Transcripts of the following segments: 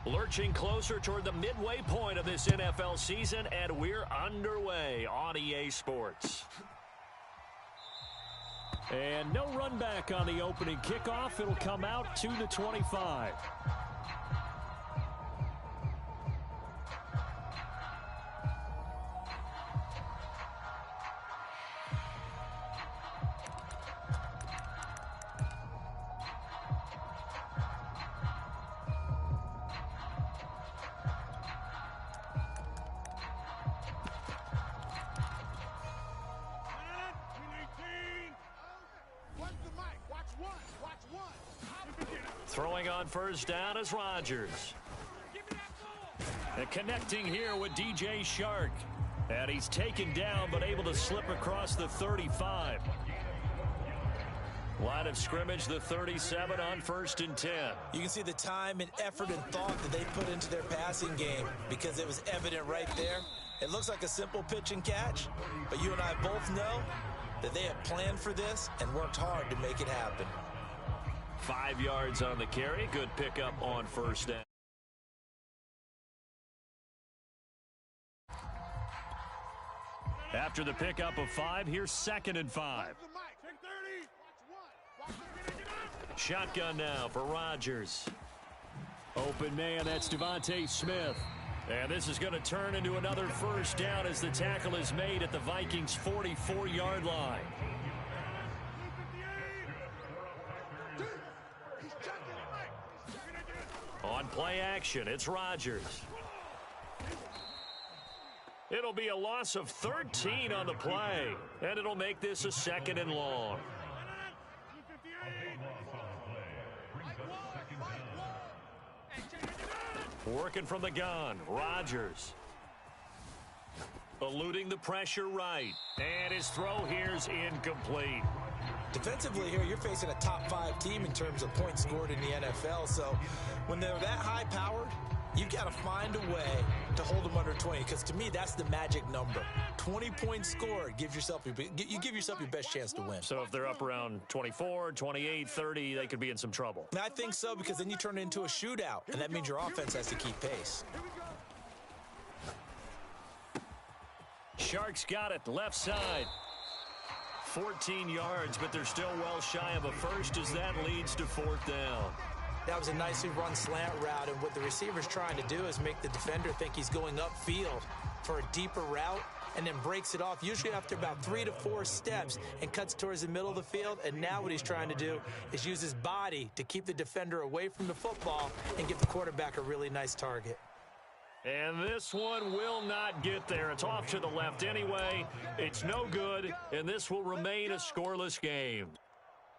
Lurching closer toward the midway point of this NFL season, and we're underway on EA Sports. And no run back on the opening kickoff. It'll come out to the 25. Throwing on first down is Rodgers. And connecting here with DJ Shark. And he's taken down but able to slip across the 35. Line of scrimmage, the 37 on 1st and 10. You can see the time and effort and thought that they put into their passing game because it was evident right there. It looks like a simple pitch and catch, but you and I both know that they had planned for this and worked hard to make it happen. 5 yards on the carry. Good pickup on first down. After the pickup of 5, here's 2nd and 5. Shotgun now for Rodgers. Open man, that's Devontae Smith. And this is going to turn into another first down as the tackle is made at the Vikings' 44-yard line. On play action, it's Rodgers. It'll be a loss of 13 on the play, and it'll make this a 2nd and long. Working from the gun, Rodgers. Eluding the pressure right, and his throw here's incomplete. Defensively here, you're facing a top 5 team in terms of points scored in the NFL. So when they're that high-powered, you've got to find a way to hold them under 20. Because to me, that's the magic number. 20 points scored, you give yourself your best chance to win. So if they're up around 24, 28, 30, they could be in some trouble. I think so, because then you turn it into a shootout, and that means your offense has to keep pace. Sharks got it, left side. 14 yards, but they're still well shy of a first as that leads to 4th down. That was a nicely run slant route, and what the receiver's trying to do is make the defender think he's going upfield for a deeper route and then breaks it off, usually after about 3 to 4 steps, and cuts towards the middle of the field. And now what he's trying to do is use his body to keep the defender away from the football and give the quarterback a really nice target. And this one will not get there. It's off to the left anyway. It's no good, and this will remain a scoreless game.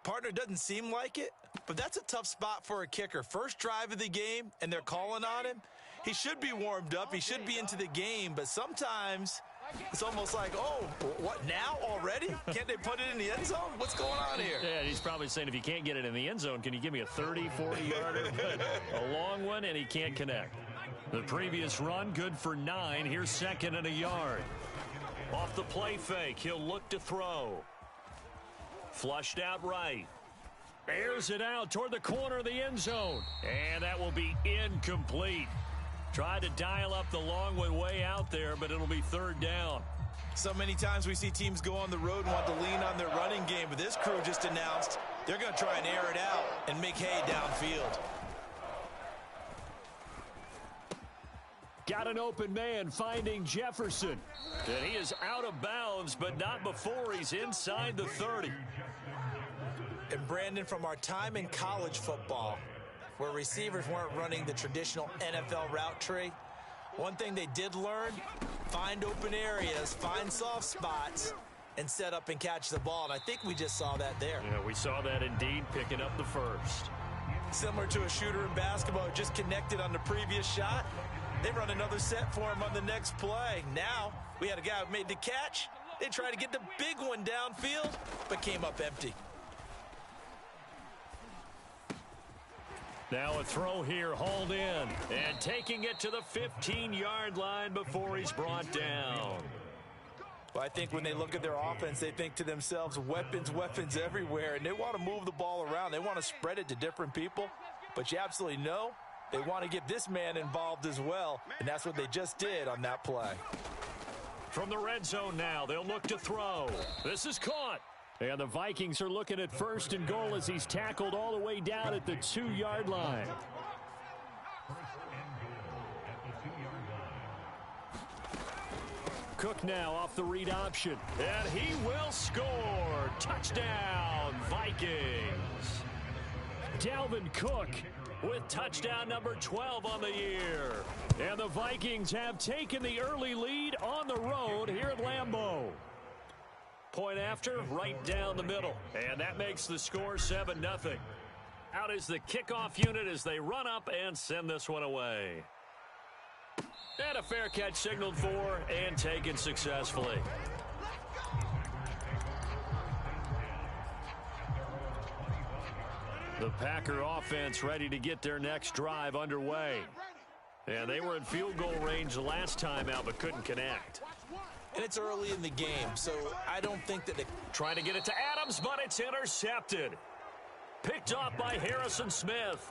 Partner, doesn't seem like it, but that's a tough spot for a kicker. First drive of the game, and they're calling on him. He should be warmed up. He should be into the game, but sometimes it's almost like, oh, what, now already? Can't they put it in the end zone? What's going on here? Yeah, he's probably saying, if you can't get it in the end zone, can you give me a 30, 40-yarder? A long one, and he can't connect. The previous run, good for 9. Here's 2nd and a yard. Off the play fake, he'll look to throw. Flushed out right. Airs it out toward the corner of the end zone. And that will be incomplete. Tried to dial up the long one way out there, but it'll be 3rd down. So many times we see teams go on the road and want to lean on their running game, but this crew just announced they're going to try and air it out and make hay downfield. Got an open man finding Jefferson. And he is out of bounds, but not before he's inside the 30. And Brandon, from our time in college football, where receivers weren't running the traditional NFL route tree, one thing they did learn, find open areas, find soft spots, and set up and catch the ball. And I think we just saw that there. Yeah, we saw that indeed, picking up the first. Similar to a shooter in basketball, just connected on the previous shot. They run another set for him on the next play. Now, we had a guy who made the catch. They tried to get the big one downfield, but came up empty. Now a throw here, hauled in, and taking it to the 15-yard line before he's brought down. Well, I think when they look at their offense, they think to themselves, weapons, weapons everywhere, and they want to move the ball around. They want to spread it to different people, but you absolutely know They want to get this man involved as well, and that's what they just did on that play. From the red zone now, they'll look to throw. This is caught. And the Vikings are looking at 1st and goal as he's tackled all the way down at the 2-yard line. Cook now off the read option. And he will score. Touchdown, Vikings. Dalvin Cook with touchdown number 12 on the year. And the Vikings have taken the early lead on the road here at Lambeau. Point after, right down the middle. And that makes the score 7-0. Out is the kickoff unit as they run up and send this one away. And a fair catch signaled for and taken successfully. The Packer offense ready to get their next drive underway. And they were in field goal range the last time out but couldn't connect. And it's early in the game, so I don't think that they're trying to get it to Adams, but it's intercepted. Picked off by Harrison Smith.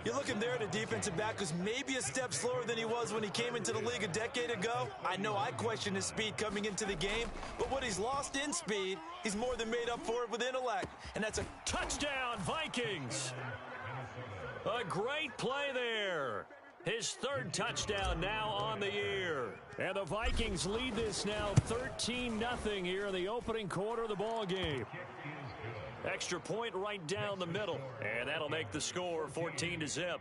You're looking there at a defensive back who's maybe a step slower than he was when he came into the league a decade ago. I know I questioned his speed coming into the game, but what he's lost in speed, he's more than made up for it with intellect. And that's a touchdown, Vikings. A great play there. His 3rd touchdown now on the year. And the Vikings lead this now 13-0 here in the opening quarter of the ball game. Extra point right down the middle. And that'll make the score 14-0.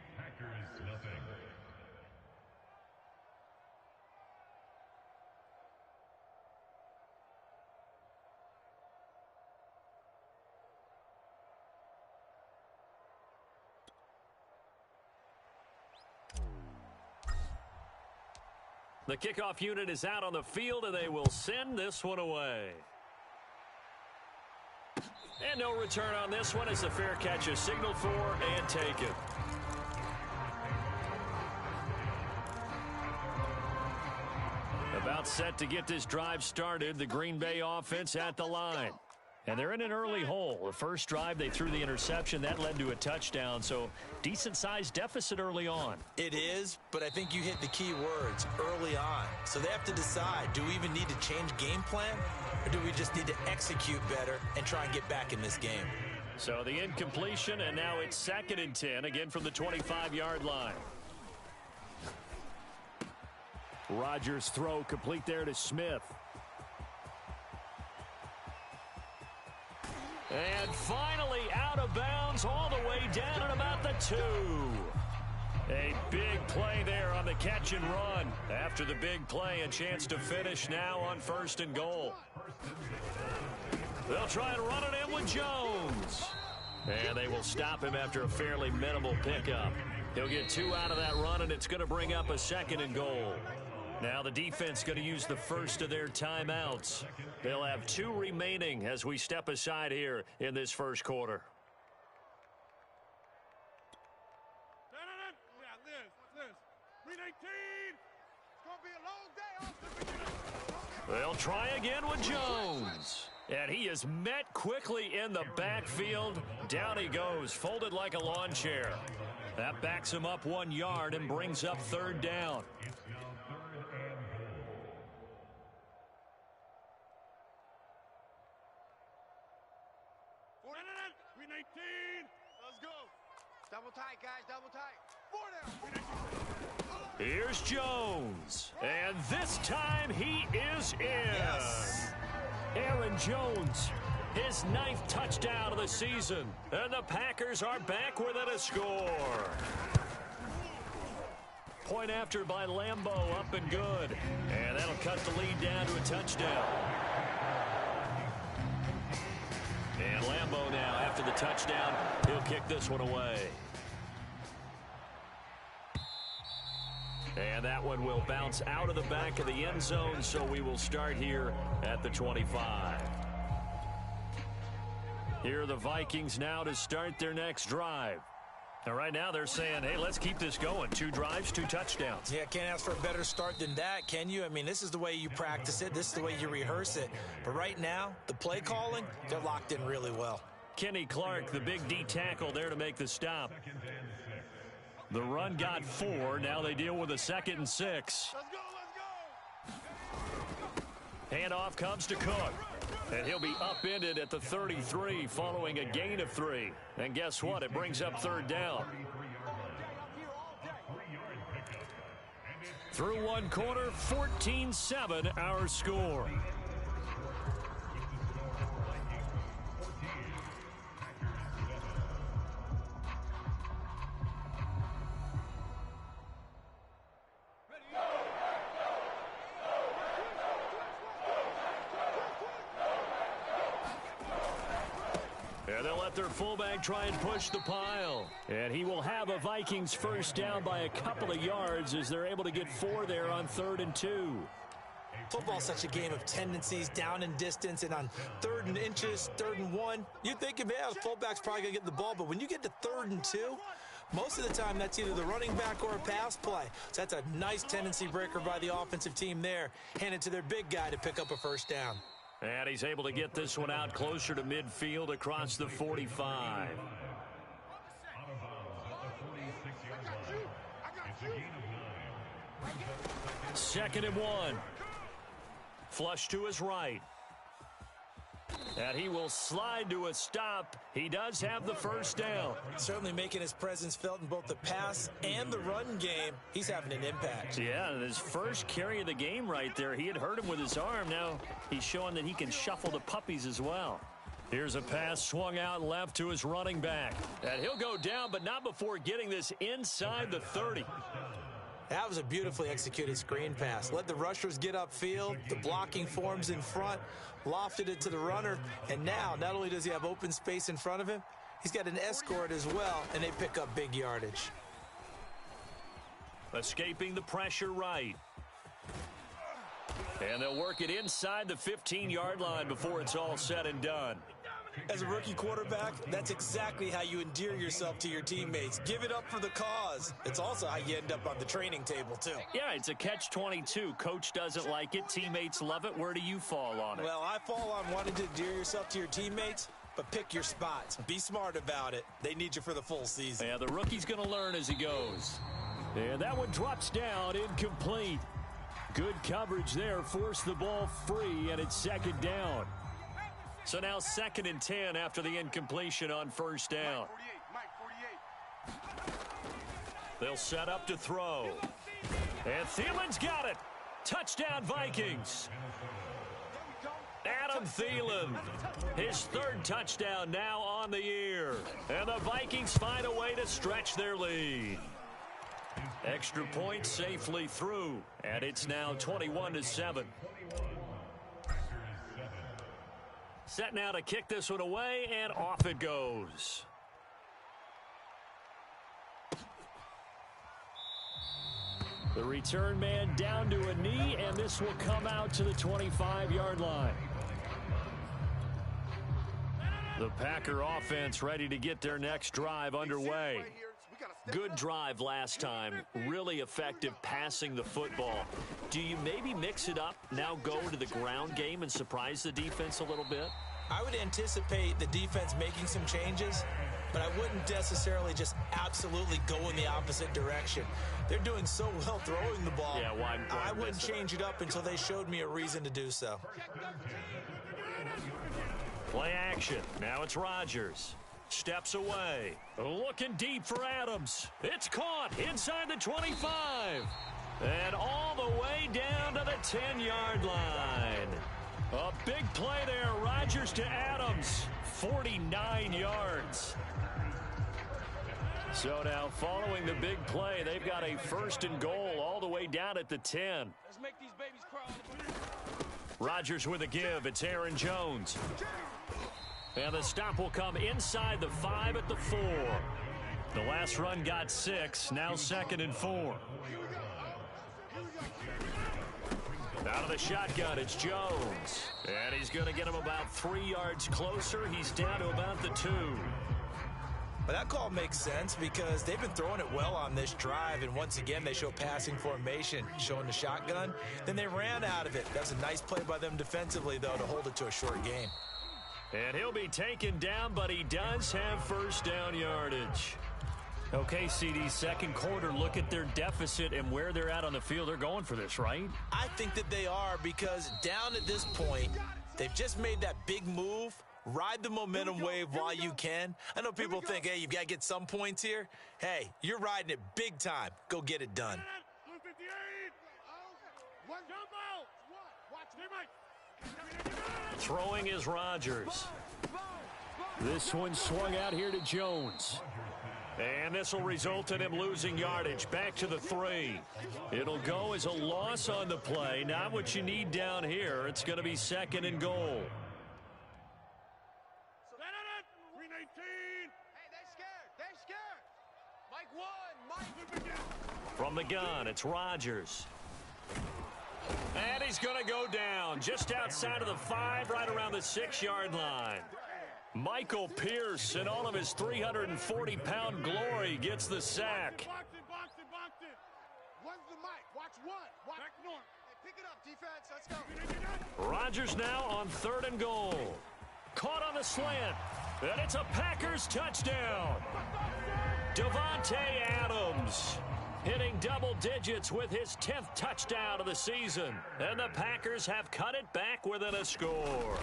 The kickoff unit is out on the field, and they will send this one away. And no return on this one as the fair catch is signaled for and taken. About set to get this drive started, the Green Bay offense at the line. And they're in an early hole. The first drive, they threw the interception. That led to a touchdown, so decent-sized deficit early on. It is, but I think you hit the key words, early on. So they have to decide, do we even need to change game plan, or do we just need to execute better and try and get back in this game? So the incompletion, and now it's 2nd and 10, again from the 25-yard line. Rodgers' throw complete there to Smith. And finally out of bounds all the way down at about the 2. A big play there on the catch and run. After the big play, a chance to finish now on 1st and goal. They'll try and run it in with Jones. And they will stop him after a fairly minimal pickup. He'll get 2 out of that run, and it's going to bring up a 2nd and goal. Now the defense going to use the first of their timeouts. They'll have 2 remaining as we step aside here in this first quarter. They'll try again with Jones. And he is met quickly in the backfield. Down he goes, folded like a lawn chair. That backs him up 1 yard and brings up 3rd down. Let's go. Double tight, guys. Double tight. 4 down. Here's Jones. And this time he is in. Yes. Aaron Jones, his 9th touchdown of the season. And the Packers are back within a score. Point after by Lambeau, up and good. And that'll cut the lead down to a touchdown. And Lambeau now, after the touchdown, he'll kick this one away. And that one will bounce out of the back of the end zone, so we will start here at the 25. Here are the Vikings now to start their next drive. Now, right now they're saying, hey, let's keep this going. 2 drives, 2 touchdowns. Yeah, can't ask for a better start than that, can you? I mean, this is the way you practice it. This is the way you rehearse it. But right now, the play calling, they're locked in really well. Kenny Clark, the big D tackle there to make the stop. The run got 4. Now they deal with a 2nd and 6. Let's go. Handoff comes to Cook. And he'll be upended at the 33 following a gain of 3. And guess what? It brings up 3rd down. Through one quarter, 14-7 our score. And they'll let their fullback try and push the pile. And he will have a Vikings first down by a couple of yards as they're able to get 4 there on 3rd and 2. Football's such a game of tendencies, down and distance, and on 3rd and inches, 3rd and 1. You think, yeah, the fullback's probably going to get the ball, but when you get to 3rd and 2, most of the time that's either the running back or a pass play. So that's a nice tendency breaker by the offensive team there. Hand it to their big guy to pick up a first down. And he's able to get this one out closer to midfield across the 45. Second and 1. Flush to his right. And he will slide to a stop. He does have the first down. Certainly making his presence felt in both the pass and the run game. He's having an impact. Yeah, his first carry of the game right there. He had hurt him with his arm. Now he's showing that he can shuffle the puppies as well. Here's a pass swung out left to his running back. And he'll go down, but not before getting this inside the 30. That was a beautifully executed screen pass. Let the rushers get upfield. The blocking forms in front. Lofted it to the runner. And now, not only does he have open space in front of him, he's got an escort as well, and they pick up big yardage. Escaping the pressure right. And they'll work it inside the 15-yard line before it's all said and done. As a rookie quarterback, that's exactly how you endear yourself to your teammates. Give it up for the cause. It's also how you end up on the training table, too. Yeah, it's a catch-22. Coach doesn't like it. Teammates love it. Where do you fall on it? Well, I fall on wanting to endear yourself to your teammates, but pick your spots. Be smart about it. They need you for the full season. Yeah, the rookie's going to learn as he goes. And that one drops down, incomplete. Good coverage there. Forced the ball free, and it's 2nd down. So now 2nd and 10 after the incompletion on first down. They'll set up to throw. And Thielen's got it. Touchdown, Vikings. Adam Thielen, his 3rd touchdown now on the year. And the Vikings find a way to stretch their lead. Extra point safely through. And it's now 21-7. Set now to kick this one away, and off it goes. The return man down to a knee, and this will come out to the 25-yard line. The Packer offense ready to get their next drive underway. Good drive last time. Really effective passing the football. Do you maybe mix it up, now go to the ground game and surprise the defense a little bit? I would anticipate the defense making some changes, but I wouldn't necessarily just absolutely go in the opposite direction. They're doing so well throwing the ball. Yeah, why I wouldn't change it up until they showed me a reason to do so. Play action. Now it's Rodgers. Steps away. Looking deep for Adams. It's caught inside the 25. And all the way down to the 10-yard line. A big play there. Rodgers to Adams. 49 yards. So now following the big play, they've got a 1st and goal all the way down at the 10. Let's make these babies cry. Rodgers with a give. It's Aaron Jones. And the stop will come inside the 5 at the 4. The last run got 6. Now 2nd and 4. Out of the shotgun, it's Jones. And he's going to get him about 3 yards closer. He's down to about the 2. But that call makes sense because they've been throwing it well on this drive, and once again they show passing formation, showing the shotgun. Then they ran out of it. That's a nice play by them defensively, though, to hold it to a short gain. And he'll be taken down, but he does have first down yardage. Okay, CD, second quarter, look at their deficit and where they're at on the field. They're going for this, right? I think that they are, because down at this point, they've just made that big move. Ride the momentum wave while you can. I know people think, hey, you've got to get some points here. Hey, you're riding it big time. Go get it done. Throwing is Rodgers. This one swung out here to Jones. And this will result in him losing yardage. Back to the 3. It'll go as a loss on the play. Not what you need down here. It's going to be 2nd and goal. From the gun, it's Rodgers. And he's going to go down just outside of the 5, right around the 6-yard line. Michael Pierce, in all of his 340-pound glory, gets the sack. Rodgers now on 3rd and goal. Caught on the slant. And it's a Packers touchdown. Davante Adams hitting double digits with his 10th touchdown of the season. And the Packers have cut it back within a score.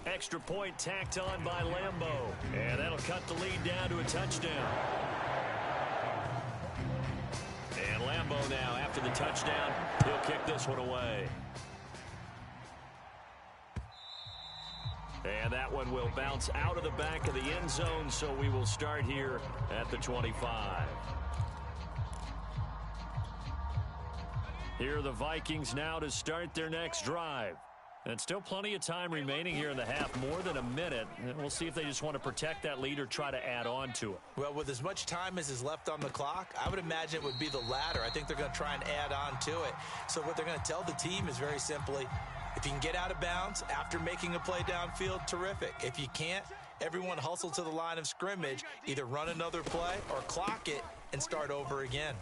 Extra point tacked on by Lambo. And that'll cut the lead down to a touchdown. And Lambo now, after the touchdown, he'll kick this one away. And that one will bounce out of the back of the end zone, so we will start here at the 25. Here are the Vikings now to start their next drive. And still plenty of time remaining here in the half, more than a minute. And we'll see if they just want to protect that lead or try to add on to it. Well, with as much time as is left on the clock, I would imagine it would be the latter. I think they're going to try and add on to it. So what they're going to tell the team is very simply, if you can get out of bounds after making a play downfield, terrific. If you can't, everyone hustle to the line of scrimmage, either run another play or clock it and start over again.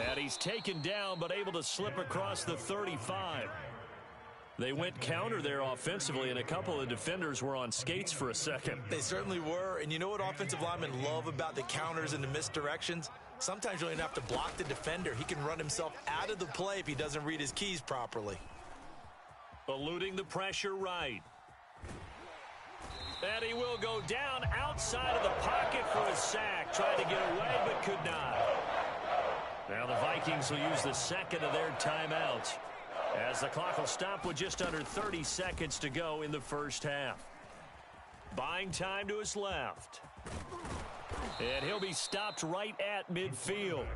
And he's taken down, but able to slip across the 35. They went counter there offensively, and a couple of defenders were on skates for a second. They certainly were, and you know what offensive linemen love about the counters and the misdirections? Sometimes you don't even have to block the defender. He can run himself out of the play if he doesn't read his keys properly. Eluding the pressure right. And he will go down outside of the pocket for a sack. Tried to get away, but could not. Now the Vikings will use the second of their timeouts, as the clock will stop with just under 30 seconds to go in the first half. Buying time to his left. And he'll be stopped right at midfield.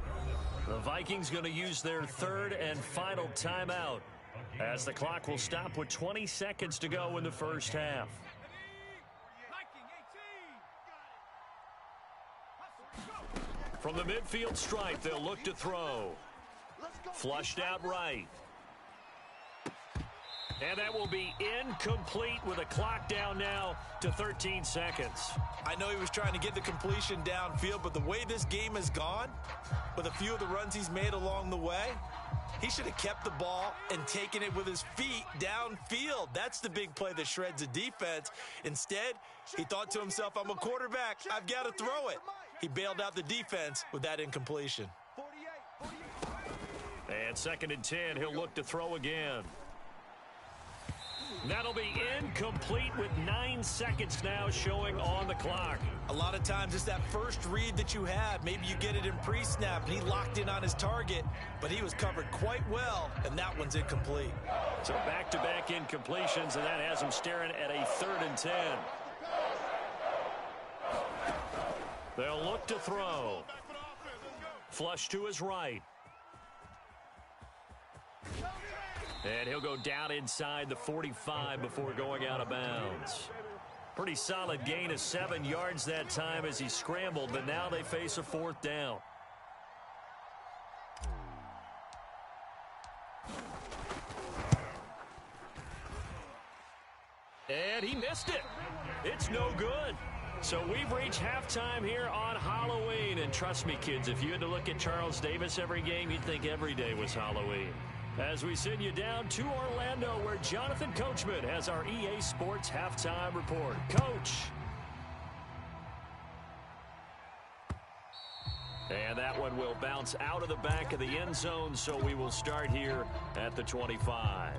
The Vikings going to use their third and final timeout, as the clock will stop with 20 seconds to go in the first half. From the midfield stripe, they'll look to throw. Flushed out right. And that will be incomplete with a clock down now to 13 seconds. I know he was trying to get the completion downfield, but the way this game has gone, with a few of the runs he's made along the way, he should have kept the ball and taken it with his feet downfield. That's the big play that shreds a defense. Instead, he thought to himself, I'm a quarterback, I've got to throw it. He bailed out the defense with that incompletion. And 2nd and 10, he'll look to throw again. That'll be incomplete with 9 seconds now showing on the clock. A lot of times it's that first read that you have. Maybe you get it in pre-snap, and he locked in on his target, but he was covered quite well, and that one's incomplete. So back-to-back incompletions, and that has him staring at a 3rd and 10. They'll look to throw. Flush to his right. And he'll go down inside the 45 before going out of bounds. Pretty solid gain of 7 yards that time as he scrambled, but now they face a 4th down. And he missed it. It's no good. So we've reached halftime here on Halloween. And trust me, kids, if you had to look at Charles Davis every game, you'd think every day was Halloween. As we send you down to Orlando, where Jonathan Coachman has our EA Sports Halftime Report. Coach. And that one will bounce out of the back of the end zone, so we will start here at the 25.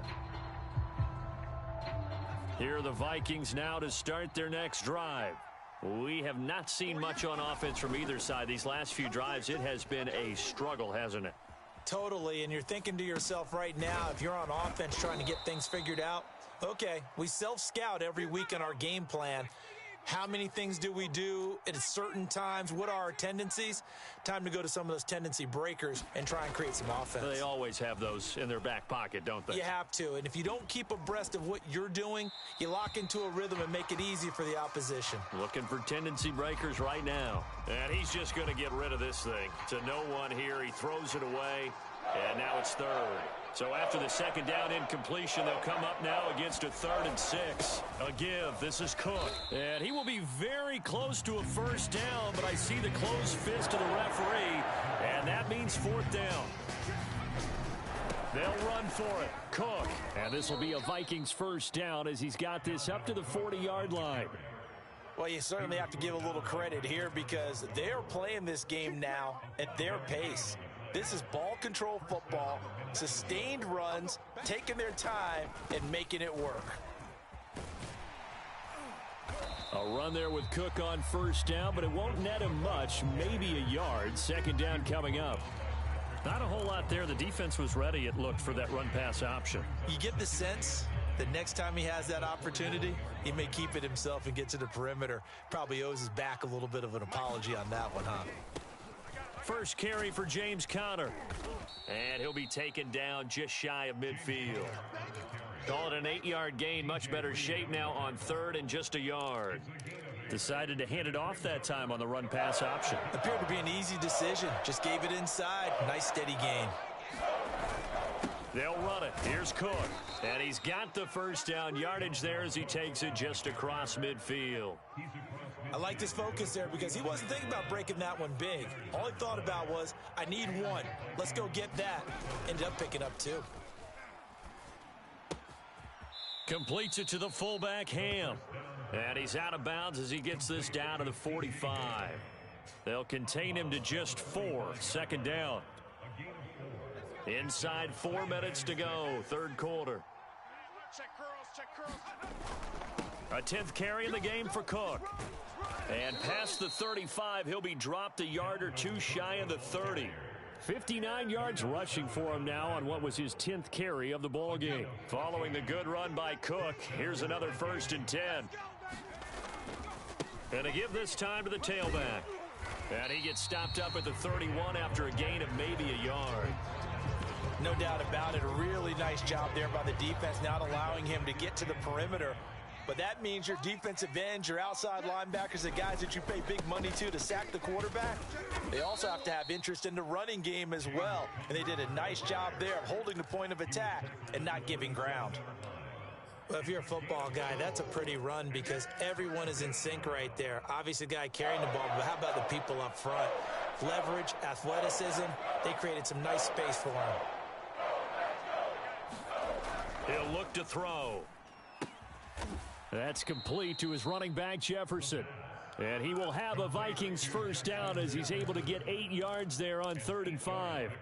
Here are the Vikings now to start their next drive. We have not seen much on offense from either side. These last few drives, it has been a struggle, hasn't it? Totally, and you're thinking to yourself right now, if you're on offense trying to get things figured out, okay, we self-scout every week on our game plan. How many things do we do at certain times? What are our tendencies? Time to go to some of those tendency breakers and try and create some offense. They always have those in their back pocket, don't they? You have to, and if you don't keep abreast of what you're doing, you lock into a rhythm and make it easy for the opposition. Looking for tendency breakers right now. And he's just going to get rid of this thing. To no one here. He throws it away, and now it's third. So after the second down incompletion, they'll come up now against a 3rd and 6. A give. This is Cook. And he will be very close to a first down, but I see the closed fist of the referee, and that means 4th down. They'll run for it. Cook. And this will be a Vikings first down as he's got this up to the 40-yard line. Well, you certainly have to give a little credit here because they're playing this game now at their pace. This is ball control football, sustained runs, taking their time, and making it work. A run there with Cook on first down, but it won't net him much, maybe a yard. Second down coming up. Not a whole lot there. The defense was ready, it looked, for that run-pass option. You get the sense that next time he has that opportunity, he may keep it himself and get to the perimeter. Probably owes his back a little bit of an apology on that one, huh? First carry for James Conner. And he'll be taken down just shy of midfield. Call it an 8-yard gain. Much better shape now on 3rd and just a yard. Decided to hand it off that time on the run-pass option. Appeared to be an easy decision. Just gave it inside. Nice steady gain. They'll run it. Here's Cook. And he's got the first down yardage there as he takes it just across midfield. I like this focus there because he wasn't thinking about breaking that one big. All he thought about was, I need one. Let's go get that. Ended up picking up 2. Completes it to the fullback, Ham. And he's out of bounds as he gets this down to the 45. They'll contain him to just 4. Second down. Inside 4 minutes to go. 3rd quarter. Check curls, check curls. A 10th carry in the game for Cook. And past the 35, he'll be dropped a yard or 2 shy of the 30. 59 yards rushing for him now on what was his 10th carry of the ball game. Following the good run by Cook, here's another 1st and 10. And a give this time to the tailback. And he gets stopped up at the 31 after a gain of maybe a yard. No doubt about it. A really nice job there by the defense, not allowing him to get to the perimeter. But that means your defensive ends, your outside linebackers, the guys that you pay big money to sack the quarterback, they also have to have interest in the running game as well. And they did a nice job there of holding the point of attack and not giving ground. Well, if you're a football guy, that's a pretty run because everyone is in sync right there. Obviously, the guy carrying the ball, but how about the people up front? Leverage, athleticism, they created some nice space for him. He'll look to throw. That's complete to his running back, Jefferson. And he will have a Vikings first down as he's able to get 8 yards there on 3rd and 5.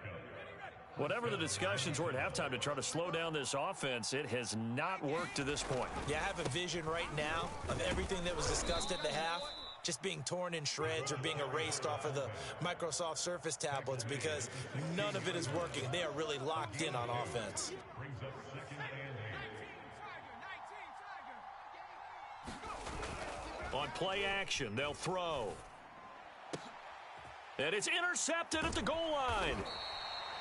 Whatever the discussions were at halftime to try to slow down this offense, it has not worked to this point. Yeah, I have a vision right now of everything that was discussed at the half just being torn in shreds or being erased off of the Microsoft Surface tablets because none of it is working. They are really locked in on offense. On play action, they'll throw. And it's intercepted at the goal line.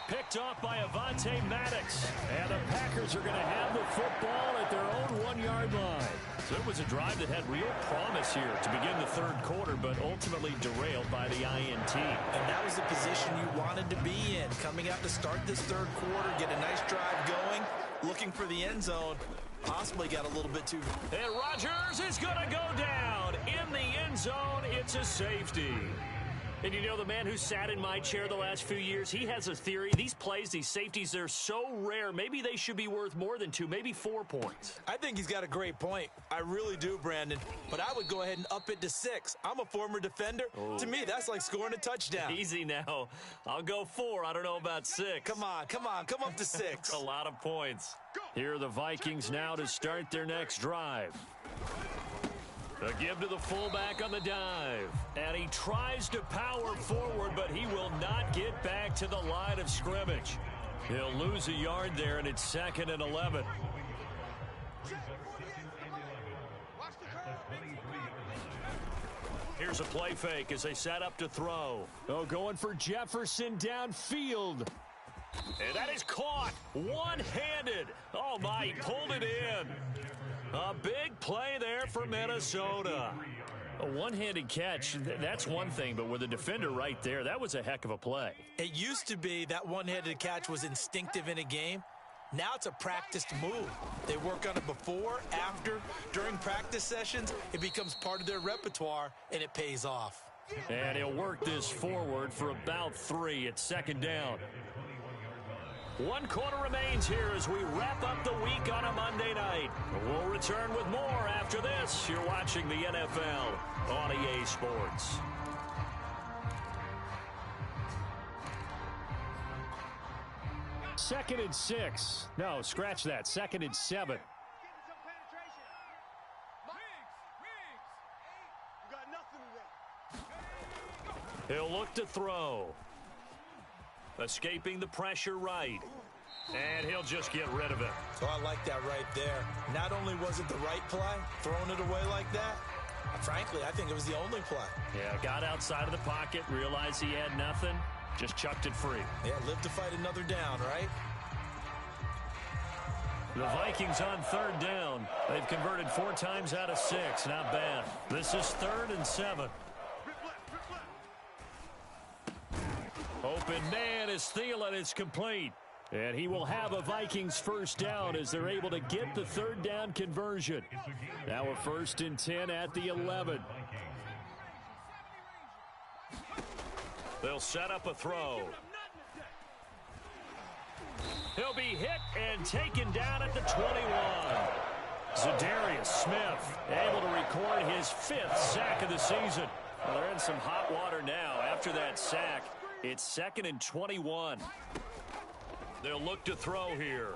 Picked off by Avonte Maddox. And the Packers are going to have the football at their own 1-yard line. So it was a drive that had real promise here to begin the 3rd quarter, but ultimately derailed by the INT. And that was the position you wanted to be in. Coming out to start this 3rd quarter, get a nice drive going, looking for the end zone. Possibly got a little bit too... And Rodgers is going to go down. In the end zone, it's a safety. And you know, the man who sat in my chair the last few years, he has a theory. These plays, these safeties, they're so rare. Maybe they should be worth more than 2, maybe 4 points. I think he's got a great point. I really do, Brandon. But I would go ahead and up it to 6. I'm a former defender. Oh. To me, that's like scoring a touchdown. Easy now. I'll go 4. I don't know about 6. Come on. Come up to 6. A lot of points. Here are the Vikings now to start their next drive. A give to the fullback on the dive. And he tries to power forward, but he will not get back to the line of scrimmage. He'll lose a yard there, and it's 2nd and 11. Here's a play fake as they set up to throw. Oh, going for Jefferson downfield. And that is caught one-handed. Oh, my, he pulled it in. A big play there for Minnesota. A one-handed catch, that's one thing, but with a defender right there, that was a heck of a play. It used to be that one-handed catch was instinctive in a game. Now it's a practiced move. They work on it before, after, during practice sessions. It becomes part of their repertoire, and it pays off. And he'll work this forward for about 3. It's 2nd down. 1 quarter remains here as we wrap up the week on a Monday night. We'll return with more after this. You're watching the NFL on EA Sports. Second and 6. No, scratch that. 2nd and 7. He'll look to throw. Escaping the pressure right. And he'll just get rid of it. So I like that right there. Not only was it the right play, throwing it away like that, frankly, I think it was the only play. Yeah, got outside of the pocket, realized he had nothing, just chucked it free. Yeah, live to fight another down, right? The Vikings on 3rd down. They've converted 4 times out of 6. Not bad. This is 3rd and 7. Open man is Thielen. It's complete. And he will have a Vikings first down as they're able to get the 3rd down conversion. Now a 1st and 10 at the 11. They'll set up a throw. He'll be hit and taken down at the 21. Zadarius Smith able to record his 5th sack of the season. Well, they're in some hot water now after that sack. It's 2nd and 21. They'll look to throw here.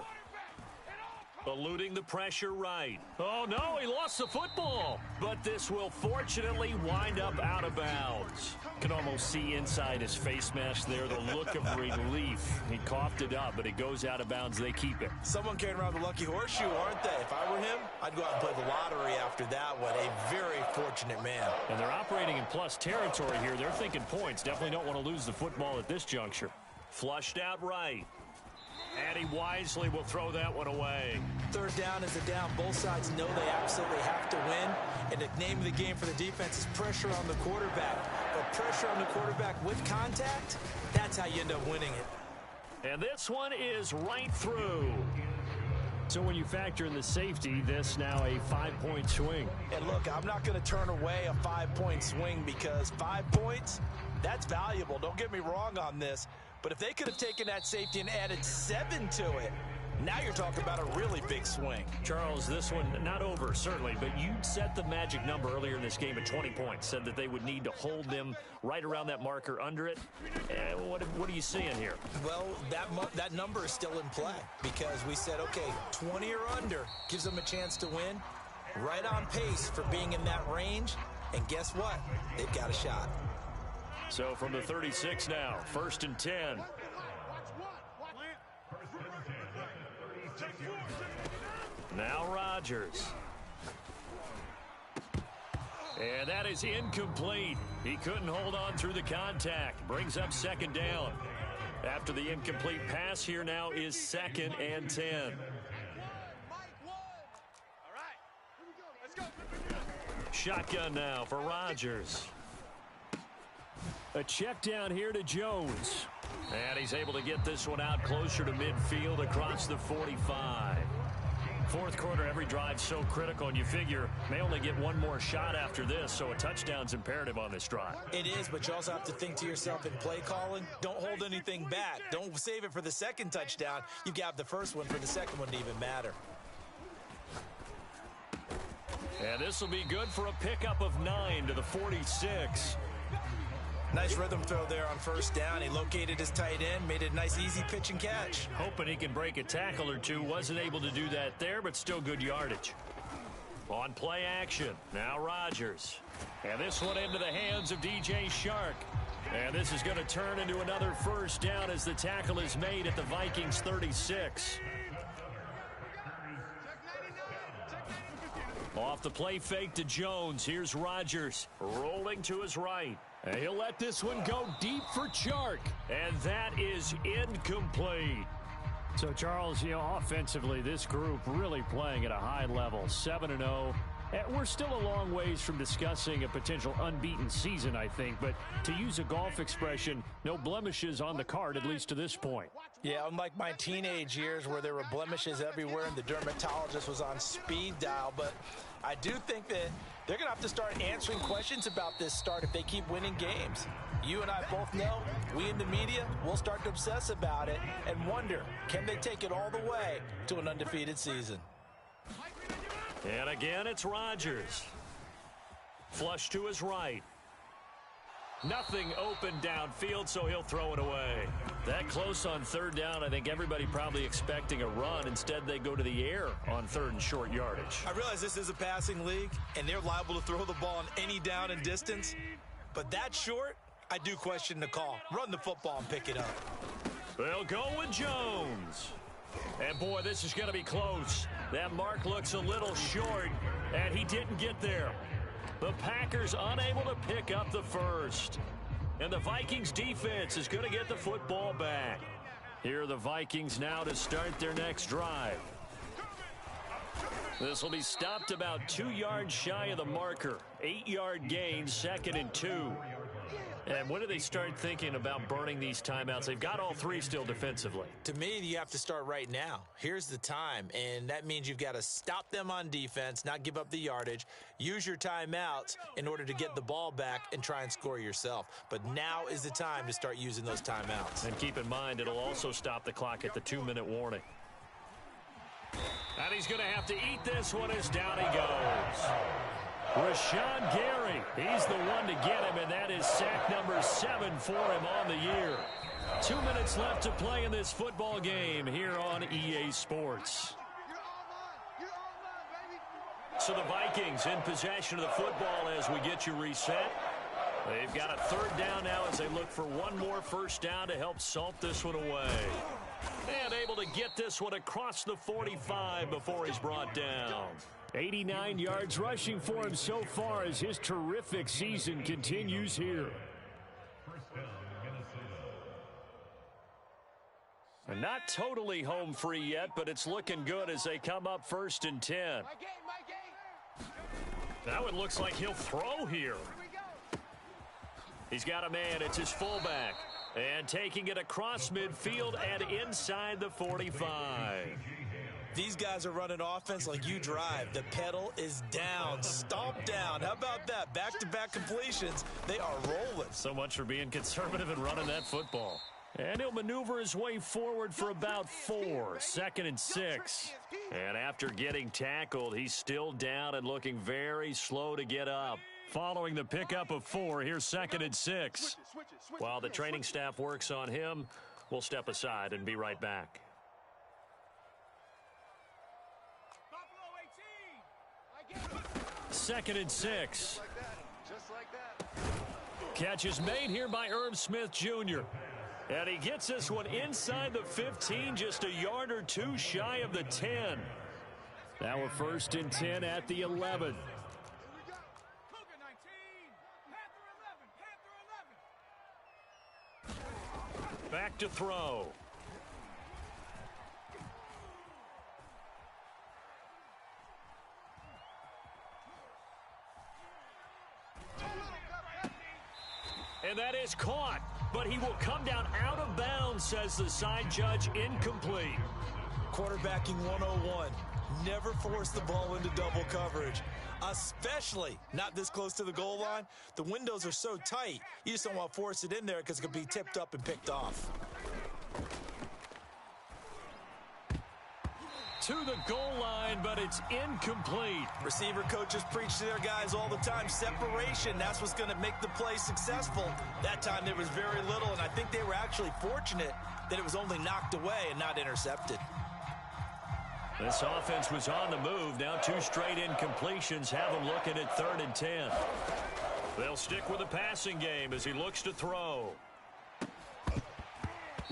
Eluding the pressure right. Oh, no, he lost the football. But this will fortunately wind up out of bounds. Can almost see inside his face mask there the look of relief. He coughed it up, but it goes out of bounds. They keep it. Someone carrying around the lucky horseshoe, aren't they? If I were him, I'd go out and play the lottery after that one. A very fortunate man. And they're operating in plus territory here. They're thinking points. Definitely don't want to lose the football at this juncture. Flushed out right. And he wisely will throw that one away. 3rd down is a down. Both sides know they absolutely have to win. And the name of the game for the defense is pressure on the quarterback. But pressure on the quarterback with contact, that's how you end up winning it. And this one is right through. So when you factor in the safety, this now a 5-point swing. And look, I'm not going to turn away a 5-point swing because 5 points, that's valuable. Don't get me wrong on this. But if they could have taken that safety and added 7 to it, now you're talking about a really big swing. Charles, this one not over, certainly, but you set the magic number earlier in this game at 20 points, said that they would need to hold them right around that marker under it. What are you seeing here? Well, that number is still in play because we said, okay, 20 or under gives them a chance to win. Right on pace for being in that range, and guess what? They've got a shot. So from the 36 now, 1st and 10. Now Rodgers. And that is incomplete. He couldn't hold on through the contact. Brings up 2nd down. After the incomplete pass, here now is 2nd and 10. Shotgun now for Rodgers. A check down here to Jones. And he's able to get this one out closer to midfield across the 45. Fourth quarter, every drive so critical, and you figure may only get one more shot after this, so a touchdown's imperative on this drive. It is, but you also have to think to yourself in play calling, don't hold anything back. Don't save it for the second touchdown. You got the first one for the second one to even matter. And this will be good for a pickup of 9 to the 46. Nice rhythm throw there on first down. He located his tight end, made it a nice easy pitch and catch. Hoping he can break a tackle or two. Wasn't able to do that there, but still good yardage. On play action, now Rodgers. And this one into the hands of DJ Shark. And this is going to turn into another first down as the tackle is made at the Vikings 36. Off the play fake to Jones. Here's Rodgers rolling to his right. And he'll let this one go deep for Chark. And that is incomplete. So, Charles, offensively, this group really playing at a high level, 7-0. We're still a long ways from discussing a potential unbeaten season, I think. But to use a golf expression, no blemishes on the card, at least to this point. Yeah, unlike my teenage years where there were blemishes everywhere and the dermatologist was on speed dial. But I do think that they're going to have to start answering questions about this start if they keep winning games. You and I both know, we in the media, will start to obsess about it and wonder, can they take it all the way to an undefeated season? And again, it's Rodgers. Flush to his right. Nothing open downfield, so he'll throw it away. That close on third down, I think everybody probably expecting a run. Instead, they go to the air on third and short yardage. I realize this is a passing league, and they're liable to throw the ball on any down and distance. But that short, I do question the call. Run the football and pick it up. They'll go with Jones. And, boy, this is going to be close. That mark looks a little short, and he didn't get there. The Packers unable to pick up the first. And the Vikings defense is going to get the football back. Here are the Vikings now to start their next drive. This will be stopped about 2 yards shy of the marker. 8-yard gain, 2nd and 2. And when do they start thinking about burning these timeouts? They've got all three still defensively. To me, you have to start right now. Here's the time, and that means you've got to stop them on defense, not give up the yardage, use your timeouts in order to get the ball back and try and score yourself. But now is the time to start using those timeouts. And keep in mind, it'll also stop the clock at the 2-minute warning. And he's going to have to eat this one as down he goes. Rashawn Gary, he's the one to get him, and that is sack number 7 for him on the year. 2 minutes left to play in this football game here on EA Sports. So the Vikings in possession of the football as we get you reset. They've got a third down now as they look for one more first down to help salt this one away. And able to get this one across the 45 before he's brought down. 89 yards rushing for him so far as his terrific season continues here. And not totally home free yet, but it's looking good as they come up 1st and 10. Now it looks like he'll throw here. He's got a man. It's his fullback. And taking it across midfield and inside the 45. These guys are running offense like you drive. The pedal is down, stomp down. How about that? Back-to-back completions. They are rolling. So much for being conservative and running that football. And he'll maneuver his way forward for about 4, 2nd and 6. And after getting tackled, he's still down and looking very slow to get up. Following the pickup of 4, here's 2nd and 6. While the training staff works on him, we'll step aside and be right back. 2nd and 6. Catch is made here by Irv Smith Jr. And he gets this one inside the 15, just a yard or two shy of the 10. Now we're 1st and 10 at the 11. Back to throw. And that is caught, but he will come down out of bounds, says the side judge, incomplete. Quarterbacking 101. Never force the ball into double coverage, especially not this close to the goal line. The windows are so tight, you just don't want to force it in there because it could be tipped up and picked off. To the goal line, but it's incomplete. Receiver coaches preach to their guys all the time. Separation, that's what's going to make the play successful. That time there was very little, and I think they were actually fortunate that it was only knocked away and not intercepted. This offense was on the move. Now 2 straight incompletions have them looking at 3rd and 10. They'll stick with the passing game as he looks to throw.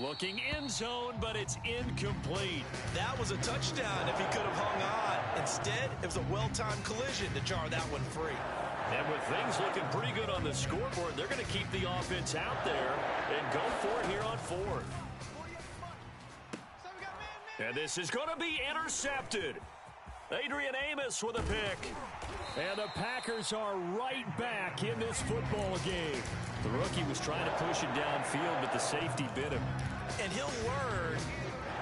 Looking end zone, but it's incomplete. That was a touchdown if he could have hung on. Instead, it was a well-timed collision to jar that one free. And with things looking pretty good on the scoreboard, they're going to keep the offense out there and go for it here on 4th. And this is going to be intercepted. Adrian Amos with a pick. And the Packers are right back in this football game. The rookie was trying to push it downfield, but the safety bit him. And he'll learn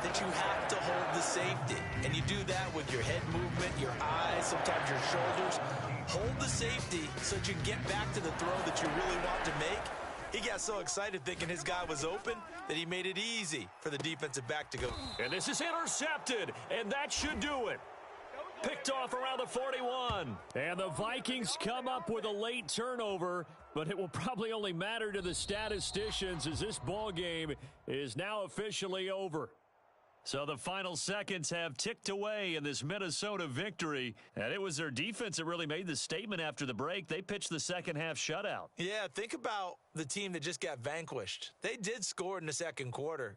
that you have to hold the safety. And you do that with your head movement, your eyes, sometimes your shoulders. Hold the safety so that you can get back to the throw that you really want to make. He got so excited thinking his guy was open that he made it easy for the defensive back to go. And this is intercepted, and that should do it. Picked off around the 41. And the Vikings come up with a late turnover, but it will probably only matter to the statisticians as this ball game is now officially over. So the final seconds have ticked away in this Minnesota victory. And it was their defense that really made the statement after the break. They pitched the second half shutout. Yeah, think about the team that just got vanquished. They did score in the second quarter.